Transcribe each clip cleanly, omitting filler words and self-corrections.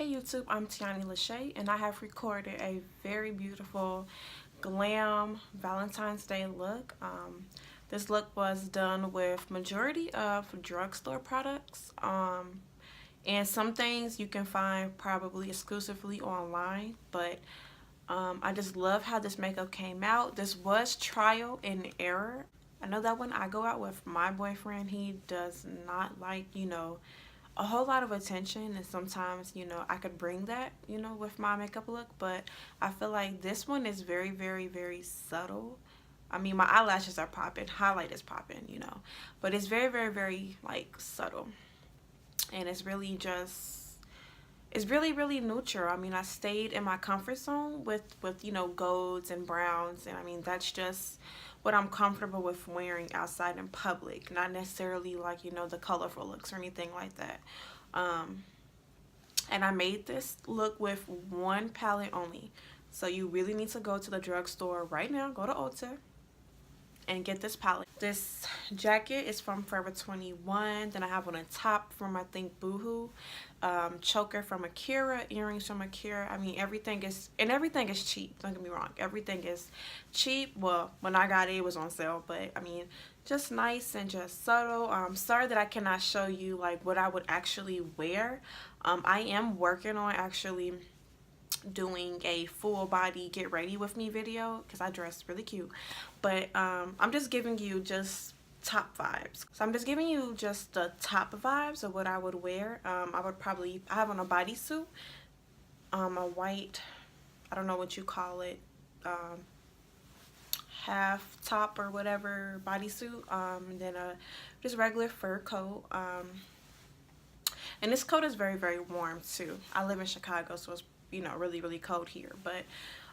Hey YouTube, I'm Tiaunilashae and I have recorded a very beautiful glam Valentine's Day look. This look was done with majority of drugstore products and some things you can find probably exclusively online, but I just love how this makeup came out. This was trial and error. I know that when I go out with my boyfriend, he does not like, a whole lot of attention, and sometimes, I could bring that, with my makeup look, but I feel like this one is very, very, very subtle. I mean, my eyelashes are popping, highlight is popping, but it's very, very, very, like, subtle, and it's really just it's really, really neutral. I mean, I stayed in my comfort zone with golds and browns, and I mean that's just what I'm comfortable with wearing outside in public, not necessarily like the colorful looks or anything like that. um and I made this look with one palette only, so you really need to go to the drugstore right now, go to Ulta and get this palette. This jacket is from Forever 21. Then I have on a top from, I think, Boohoo. Choker from Akira, earrings from Akira. I mean, everything is cheap. Don't get me wrong, everything is cheap. Well, when I got it, it was on sale, but I mean, just nice and just subtle. Sorry that I cannot show you like what I would actually wear. I am working on actually doing a full body get ready with me video because I dress really cute, but I'm just giving you just top vibes. So I'm just giving you just the top vibes of what I would wear. I have on a bodysuit, a white, I don't know what you call it, half top or whatever bodysuit, and then a just regular fur coat. And this coat is very, very warm too. I live in Chicago, so it's really, really cold here. But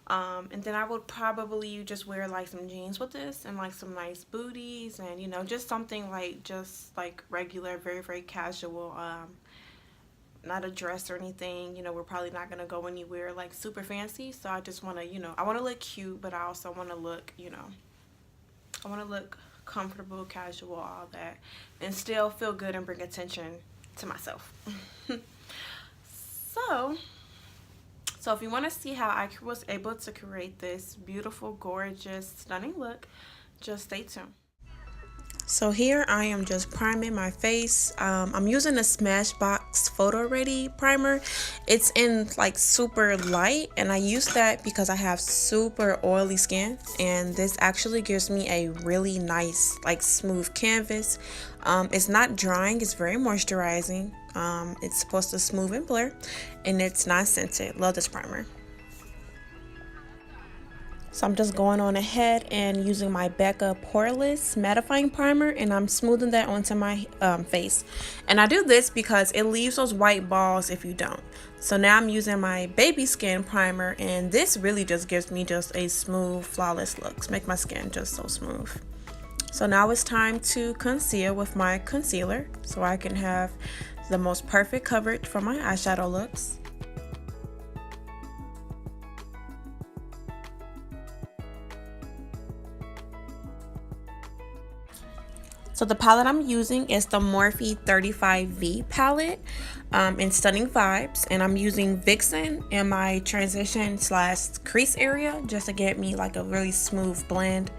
and then I would probably just wear like some jeans with this and like some nice booties, and just something like just like regular, very, very casual, not a dress or anything. We're probably not gonna go anywhere like super fancy, so I just want to I want to look cute, but I also want to look I want to look comfortable, casual, all that, and still feel good and bring attention to myself. So if you want to see how I was able to create this beautiful, gorgeous, stunning look, just stay tuned. So here I am just priming my face. I'm using a Smashbox Photo Ready primer. It's in like super light, and I use that because I have super oily skin, and this actually gives me a really nice like smooth canvas. It's not drying, it's very moisturizing. It's supposed to smooth and blur, and it's not scented. Love this primer. So I'm just going on ahead and using my Becca Poreless mattifying primer, and I'm smoothing that onto my face. And I do this because it leaves those white balls if you don't. So now I'm using my baby skin primer, and this really just gives me just a smooth, flawless look. Make my skin just so smooth. So now it's time to conceal with my concealer so I can have the most perfect coverage for my eyeshadow looks. So the palette I'm using is the Morphe 35V palette in Stunning Vibes, and I'm using Vixen in my transition / crease area just to get me like a really smooth blend.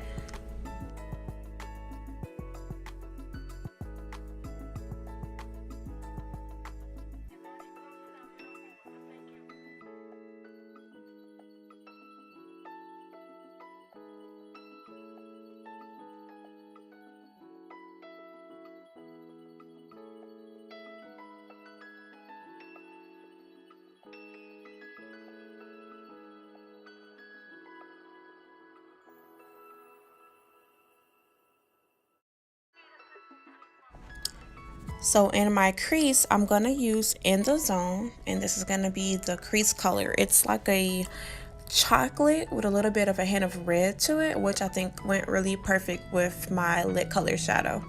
So in my crease, I'm going to use In the Zone, and this is going to be the crease color. It's like a chocolate with a little bit of a hint of red to it, which I think went really perfect with my lip color shadow.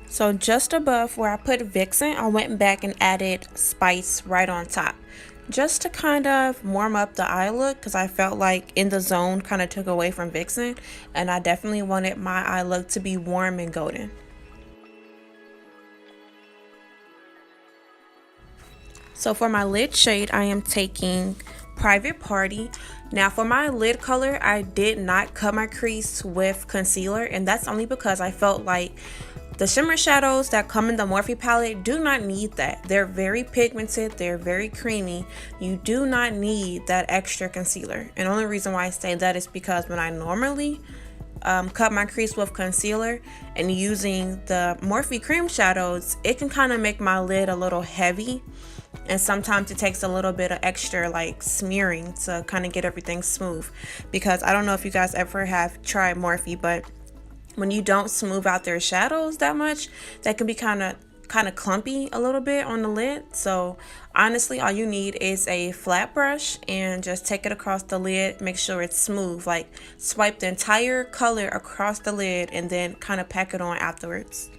So just above where I put Vixen, I went back and added Spice right on top. just to kind of warm up the eye look, because I felt like In the Zone kind of took away from Vixen, and I definitely wanted my eye look to be warm and golden. So for my lid shade, I am taking Private Party. Now for my lid color, I did not cut my crease with concealer, and that's only because I felt like the shimmer shadows that come in the Morphe palette do not need that. They're very pigmented, they're very creamy. You do not need that extra concealer. And the only reason why I say that is because when I normally cut my crease with concealer and using the Morphe cream shadows, it can kind of make my lid a little heavy. And sometimes it takes a little bit of extra like smearing to kind of get everything smooth. Because I don't know if you guys ever have tried Morphe, but when you don't smooth out their shadows that much, that can be kind of clumpy a little bit on the lid. So honestly, all you need is a flat brush and just take it across the lid. Make sure it's smooth, like swipe the entire color across the lid and then kind of pack it on afterwards.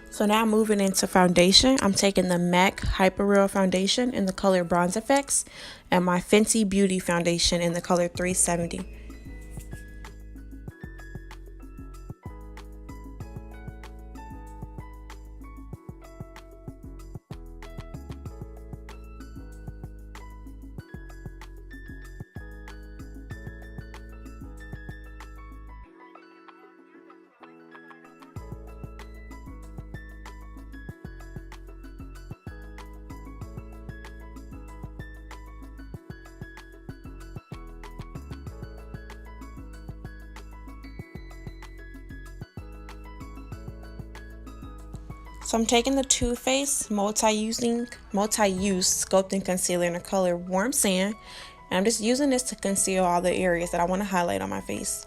So now moving into foundation, I'm taking the MAC Hyper Real foundation in the color Bronze Effects and my Fenty Beauty foundation in the color 370. So I'm taking the Too Faced multi-use sculpting concealer in the color Warm Sand, and I'm just using this to conceal all the areas that I want to highlight on my face.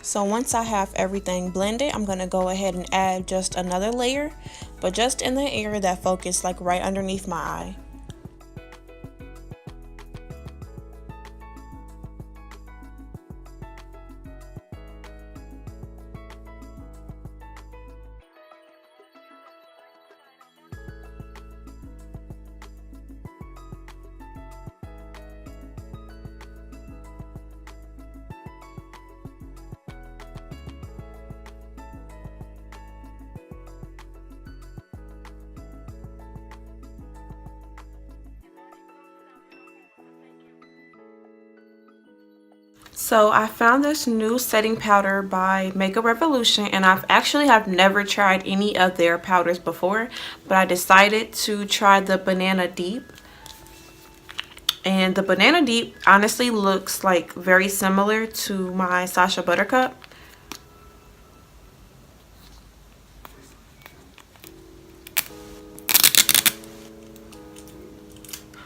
So once I have everything blended, I'm going to go ahead and add just another layer, but just in the area that focused like right underneath my eye. So I found this new setting powder by Makeup Revolution, and I've actually never tried any of their powders before, but I decided to try the Banana Deep. And the Banana Deep honestly looks like very similar to my Sacha Buttercup.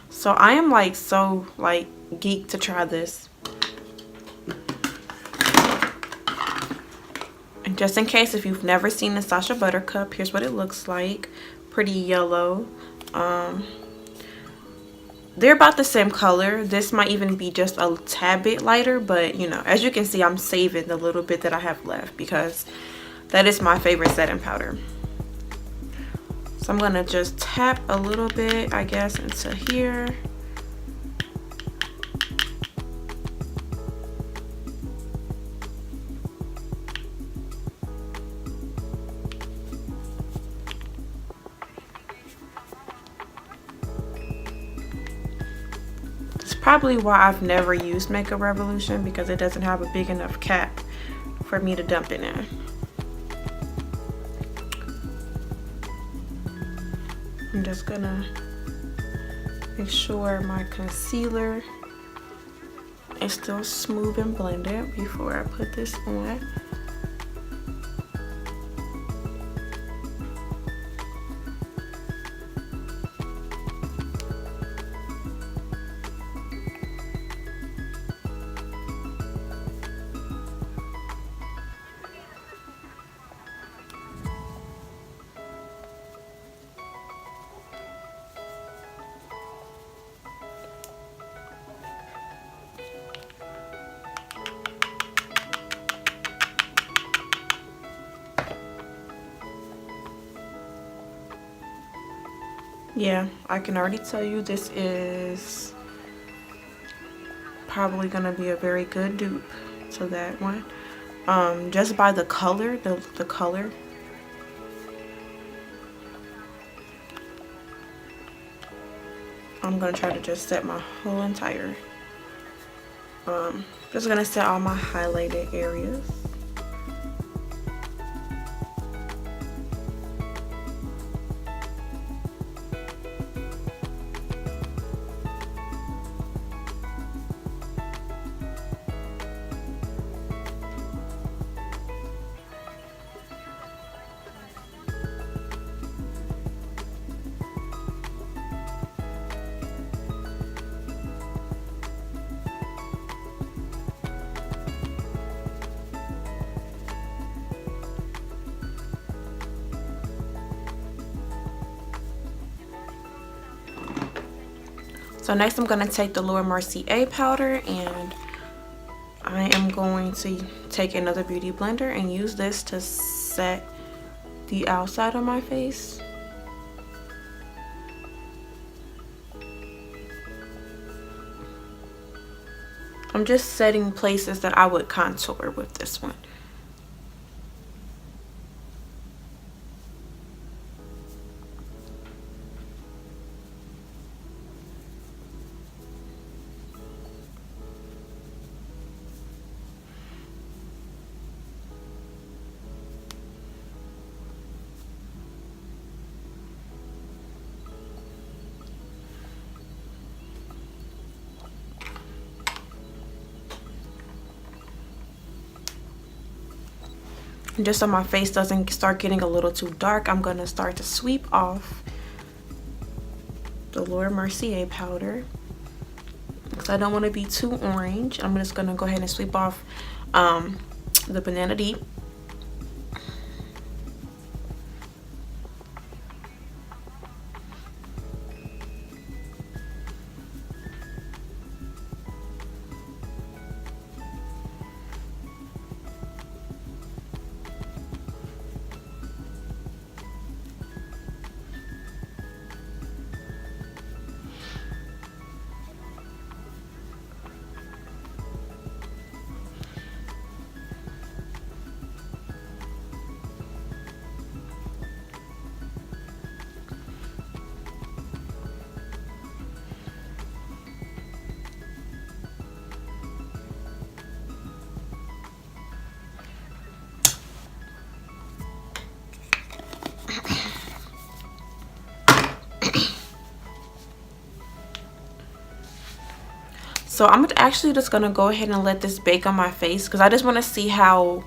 So I am like so like geeked to try this. And just in case if you've never seen the Sacha Buttercup, here's what it looks like. Pretty yellow. They're about the same color. This might even be just a tad bit lighter, but you know, as you can see, I'm saving the little bit that I have left because that is my favorite setting powder. So I'm gonna just tap a little bit, I guess, into here. Probably why I've never used Makeup Revolution, because it doesn't have a big enough cap for me to dump it in. I'm just gonna make sure my concealer is still smooth and blended before I put this on. Yeah, I can already tell you this is probably gonna be a very good dupe to that one. Just by the color, the color. I'm gonna try to just set my whole entire, just gonna set all my highlighted areas. So next I'm going to take the Laura Mercier powder, and I am going to take another beauty blender and use this to set the outside of my face. I'm just setting places that I would contour with this one. And just so my face doesn't start getting a little too dark, I'm going to start to sweep off the Laura Mercier powder, because I don't want to be too orange. I'm just going to go ahead and sweep off the Banana Deep. So I'm actually just gonna go ahead and let this bake on my face, because I just want to see how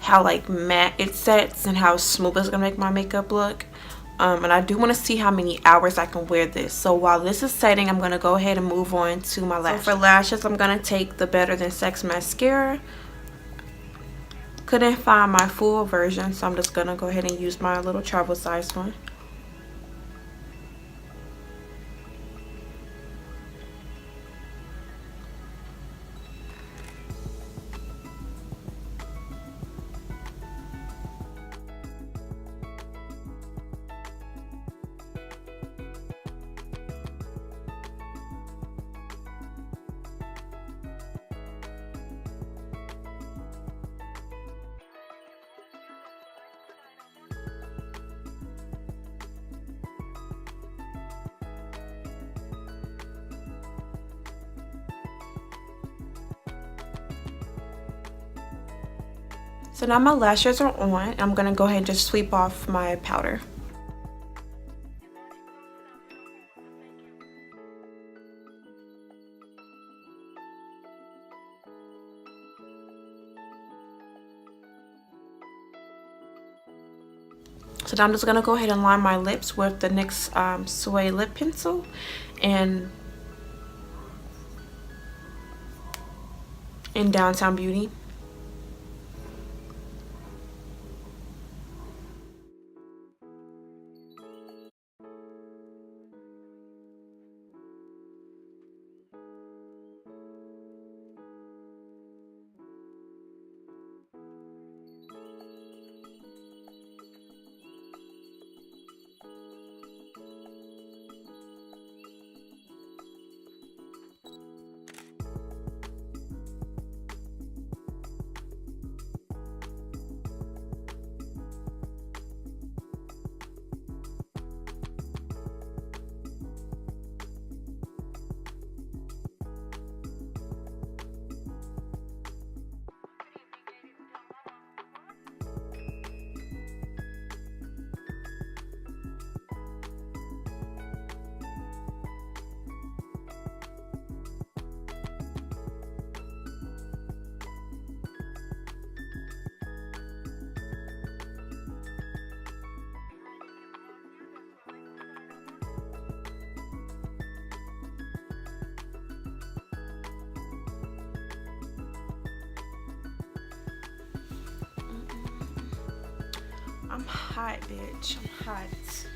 like matte it sets and how smooth it's gonna make my makeup look. And I do want to see how many hours I can wear this. So while this is setting, I'm gonna go ahead and move on to my lashes. So for lashes, I'm gonna take the Better Than Sex mascara. Couldn't find my full version, so I'm just gonna go ahead and use my little travel size one. So now my lashes are on. I'm gonna go ahead and just sweep off my powder. So now I'm just gonna go ahead and line my lips with the NYX Sway lip pencil, and in Downtown Beauty. I'm hot, bitch. I'm hot.